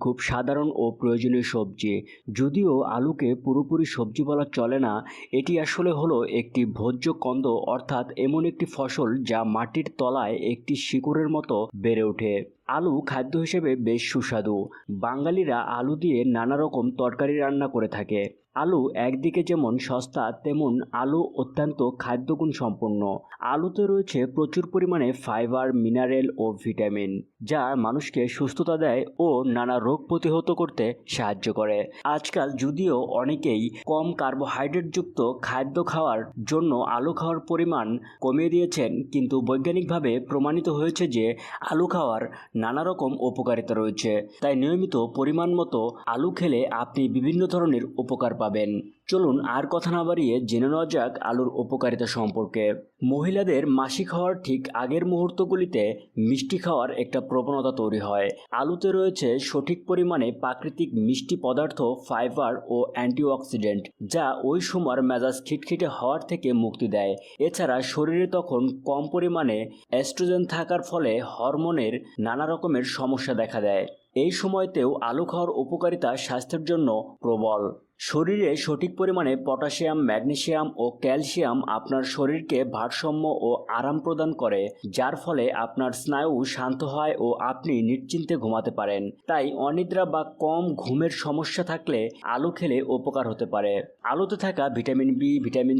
খুব সাধারণ ও প্রয়োজনীয় সবজি। যদিও আলুকে পুরোপুরি সবজি বলা চলে না, এটি আসলে হলো একটি ভোজ্য কন্দ, অর্থাৎ এমন একটি ফসল যা মাটির তলায় একটি শিকড়ের মতো বেড়ে ওঠে। আলু খাদ্য হিসেবে বেশ সুস্বাদু। বাঙালিরা আলু দিয়ে নানা রকম তরকারি রান্না করে থাকে। আলু একদিকে যেমন সস্তা, তেমন আলু অত্যন্ত খাদ্যগুণ সম্পন্ন। আলুতে রয়েছে প্রচুর পরিমাণে ফাইবার, মিনারেল ও ভিটামিন, যা মানুষকে সুস্থতা দেয় ও নানা রোগ প্রতিহত করতে সাহায্য করে। আজকাল যদিও অনেকেই কম কার্বোহাইড্রেটযুক্ত খাদ্য খাওয়ার জন্য আলু খাওয়ার পরিমাণ কমিয়ে দিয়েছেন, কিন্তু বৈজ্ঞানিকভাবে প্রমাণিত হয়েছে যে আলু খাওয়ার নানা রকম উপকারিতা রয়েছে। তাই নিয়মিত পরিমাণ মতো আলু খেলে আপনি বিভিন্ন ধরনের উপকার পাবেন। চলুন আর কথা না বাড়িয়ে জেনে নেওয়া যাক আলুর উপকারিতা সম্পর্কে। মহিলাদের মাসিক হওয়ার ঠিক আগের মুহূর্তগুলিতে মিষ্টি খাওয়ার একটা প্রবণতা তৈরি হয়। আলুতে রয়েছে সঠিক পরিমাণে প্রাকৃতিক মিষ্টি পদার্থ, ফাইবার ও অ্যান্টিঅক্সিডেন্ট, যা ওই সময়ের মেজাজ খিটখিটে হওয়ার থেকে মুক্তি দেয়। এছাড়া শরীরে তখন কম পরিমাণে এস্ট্রোজেন থাকার ফলে হরমোনের নানা রকমের সমস্যা দেখা দেয়। এই সময়তেও আলু খাওয়ার উপকারিতা স্বাস্থ্যের জন্য প্রবল। শরীরে সঠিক পরিমাণে পটাশিয়াম, ম্যাগনেসিয়াম ও ক্যালসিয়াম আপনার শরীরকে ভারসাম্য ও আরাম প্রদান করে, যার ফলে আপনার স্নায়ু শান্ত হয় ও আপনি নিশ্চিন্তে ঘুমাতে পারেন। তাই অনিদ্রা বা কম ঘুমের সমস্যা থাকলে আলু খেলে উপকার হতে পারে। আলুতে থাকা ভিটামিন বি, ভিটামিন